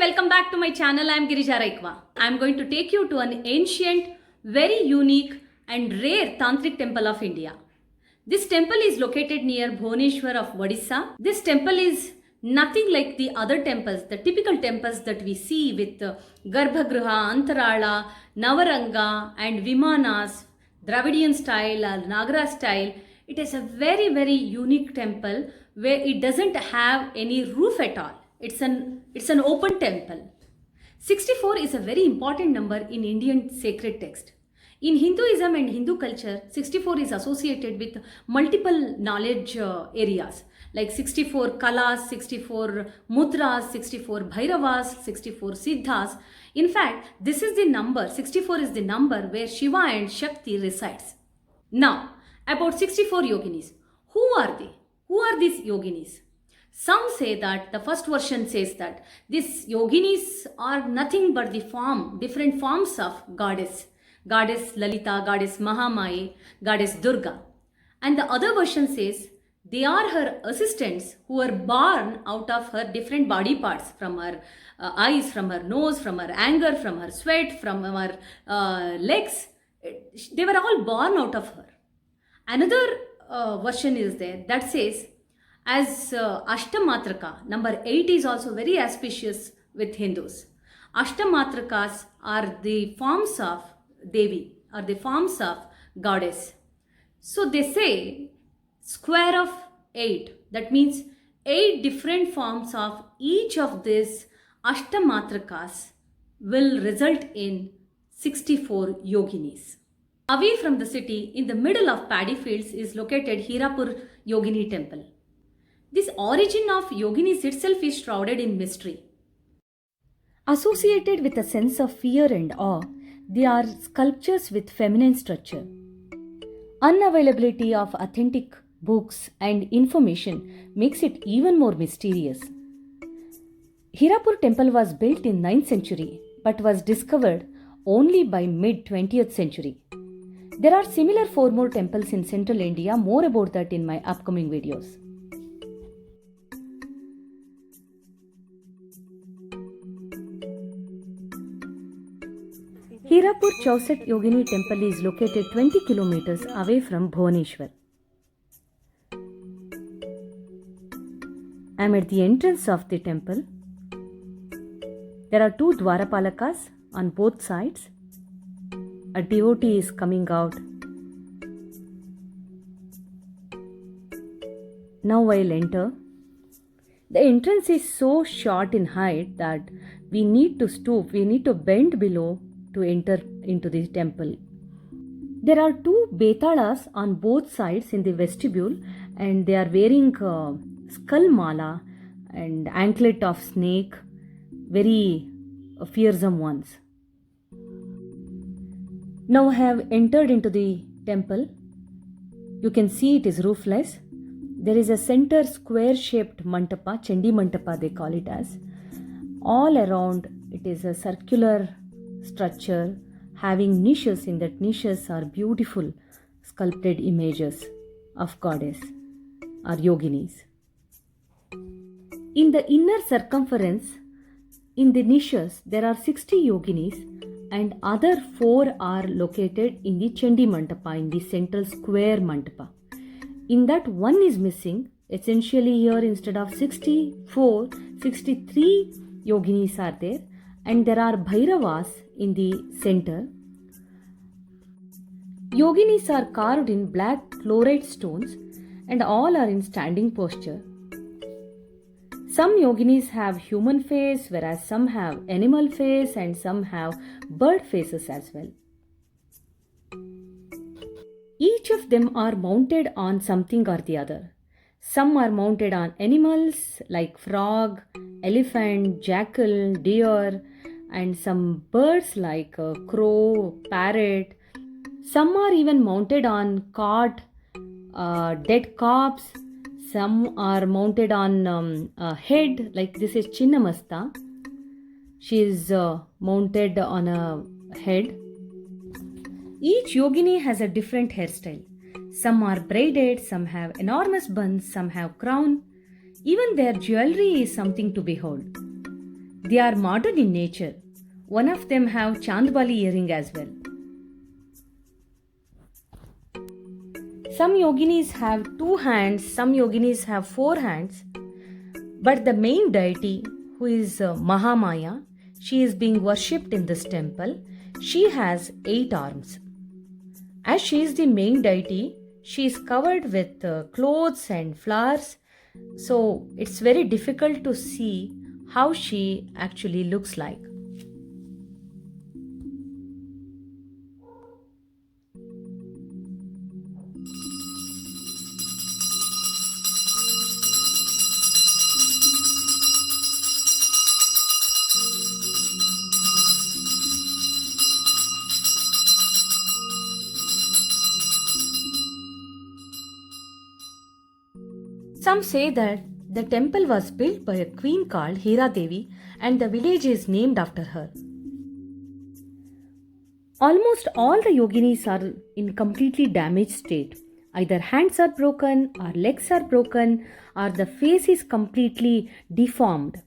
welcome back to my channel. I am Girija Raikwa. I am going to take you to an ancient, very unique and rare Tantric temple of India. This temple is located near Bhubaneswar of Odisha. This temple is nothing like the other temples, the typical temples that we see with Garbhagriha, Antarala, Navaranga and Vimanas, Dravidian style or Nagara style. It is a very, very unique temple where it doesn't have any roof at all. It's an open temple. 64 is a very important number in Indian sacred text. In Hinduism and Hindu culture, 64 is associated with multiple knowledge areas like 64 kalas, 64 mudras, 64 bhairavas, 64 siddhas. In fact, this is the number, 64 is the number where Shiva and Shakti resides. Now, about 64 yoginis. Who are they? Who are these yoginis? Some say that the first version says that these yoginis are nothing but the different forms of goddess Lalita, goddess Mahamaya, goddess Durga. And the other version says they are her assistants who were born out of her different body parts, from her eyes, from her nose, from her anger, from her sweat, from her legs. They were all born out of her. Another version is there that says, as Ashtamatraka, number 8 is also very auspicious with Hindus. Ashtamatrakas are the forms of Devi, are the forms of goddess. So they say square of 8, that means 8 different forms of each of these Ashtamatrakas will result in 64 yoginis. Away from the city, in the middle of paddy fields, is located Hirapur Yogini temple. This origin of yoginis itself is shrouded in mystery. Associated with a sense of fear and awe, they are sculptures with feminine structure. Unavailability of authentic books and information makes it even more mysterious. Hirapur temple was built in 9th century but was discovered only by mid-20th century. There are similar 4 more temples in central India. More about that in my upcoming videos. Hirapur Chauset Yogini temple is located 20 kilometers away from Bhubaneswar. I am at the entrance of the temple. There are 2 Dwarapalakas on both sides. A devotee is coming out. Now I'll enter. The entrance is so short in height that we need to stoop, we need to bend below to enter into the temple. There are 2 betalas on both sides in the vestibule, and they are wearing skull mala and anklet of snake, very fearsome ones. Now I have entered into the temple. You can see it is roofless. There is a center square shaped mantapa, Chandi mantapa they call it as. All around it is a circular structure having niches. In that niches are beautiful sculpted images of goddess or yoginis. In the inner circumference, in the niches, there are 60 yoginis, and other 4 are located in the Chandi Mantapa, in the central square Mantapa. In that, 1 is missing. Essentially here, instead of 64, 63 yoginis are there, and there are Bhairavas in the center. Yoginis are carved in black chlorite stones and all are in standing posture. Some yoginis have human face, whereas some have animal face and some have bird faces as well. Each of them are mounted on something or the other. Some are mounted on animals like frog, elephant, jackal, deer, and some birds like crow, parrot. Some are even mounted on cart, dead corpse. Some are mounted on a head, like this is Chinnamasta. She is mounted on a head. Each yogini has a different hairstyle. Some are braided, some have enormous buns, some have crown. Even their jewelry is something to behold. They are modern in nature. One of them have Chandbali earring as well. Some yoginis have 2 hands, some yoginis have 4 hands. But the main deity, who is Mahamaya, she is being worshipped in this temple. She has 8 arms. As she is the main deity, she is covered with clothes and flowers. So it's very difficult to see how she actually looks like. Some say that the temple was built by a queen called Hira Devi and the village is named after her. Almost all the yoginis are in completely damaged state. Either hands are broken, or legs are broken, or the face is completely deformed.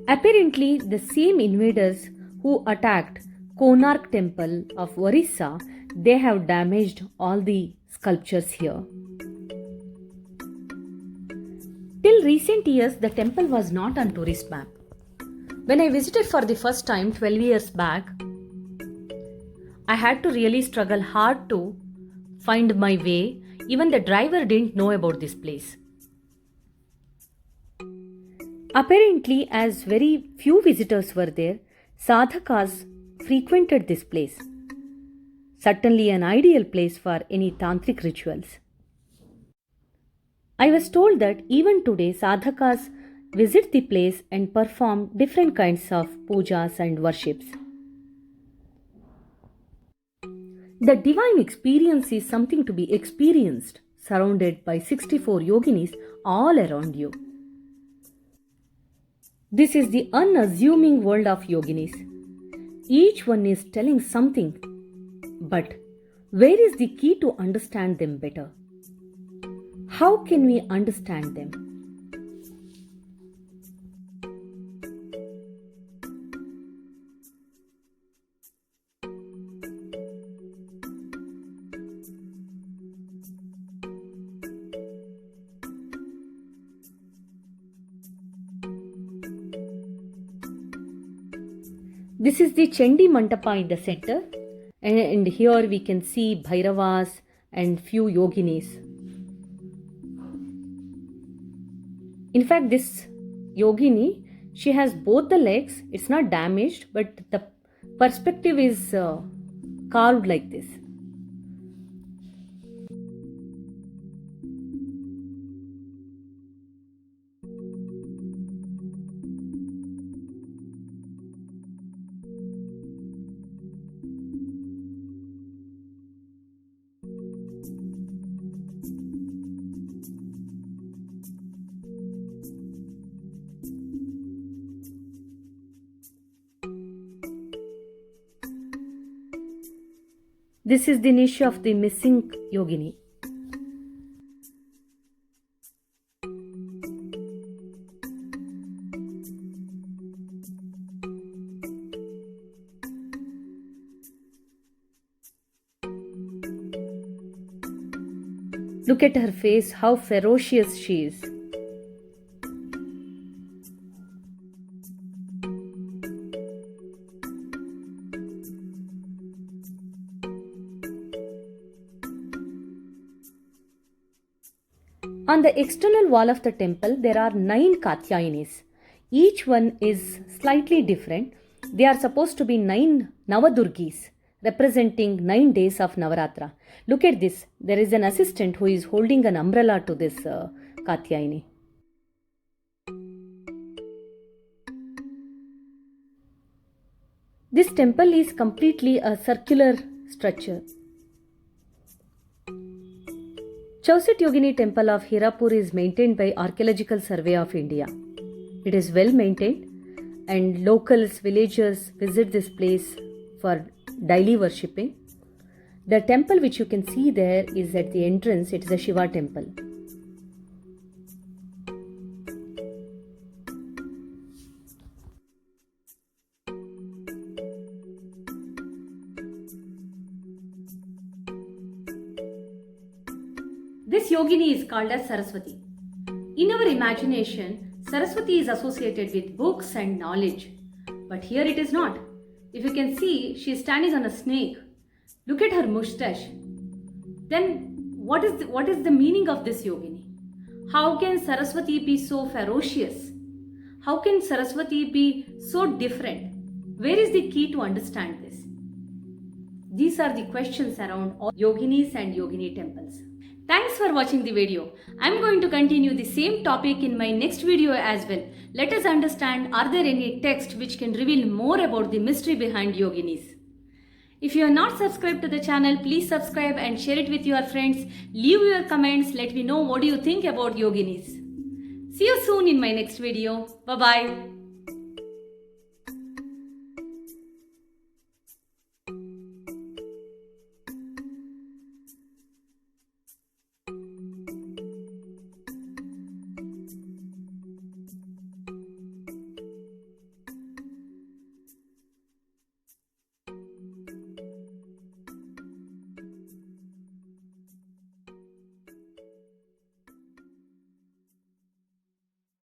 Apparently, the same invaders who attacked Konark temple of Orissa, they have damaged all the sculptures here. Till recent years, the temple was not on tourist map. When I visited for the first time 12 years back, I had to really struggle hard to find my way. Even the driver didn't know about this place. Apparently, as very few visitors were there, sadhakas frequented this place. Certainly an ideal place for any tantric rituals. I was told that even today sadhakas visit the place and perform different kinds of pujas and worships. The divine experience is something to be experienced, surrounded by 64 yoginis all around you. This is the unassuming world of yoginis. Each one is telling something, but where is the key to understand them better? How can we understand them? This is the Chandi Mandapa in the center, and here we can see Bhairavas and few yoginis. In fact, this yogini, she has both the legs. It's not damaged, but the perspective is carved like this. This is the niche of the missing yogini. Look at her face, how ferocious she is. On the external wall of the temple, there are 9 Katyayinis. Each one is slightly different. They are supposed to be 9 Navadurgis, representing 9 days of Navaratra. Look at this. There is an assistant who is holding an umbrella to this Katyayini. This temple is completely a circular structure. Chausit Yogini temple of Hirapur is maintained by Archaeological Survey of India. It is well maintained and locals, villagers visit this place for daily worshipping. The temple which you can see there is at the entrance. It is a Shiva temple. yogini is called as Saraswati? In our imagination, Saraswati is associated with books and knowledge. But here it is not. If you can see, she is standing on a snake. Look at her mustache. Then what is the meaning of this yogini? How can Saraswati be so ferocious? How can Saraswati be so different? Where is the key to understand this? These are the questions around all yoginis and yogini temples. Thanks for watching the video. I'm going to continue the same topic in my next video as well. Let us understand, are there any texts which can reveal more about the mystery behind yoginis? If you are not subscribed to the channel, please subscribe and share it with your friends. Leave your comments. Let me know what do you think about yoginis. See you soon in my next video. Bye-bye.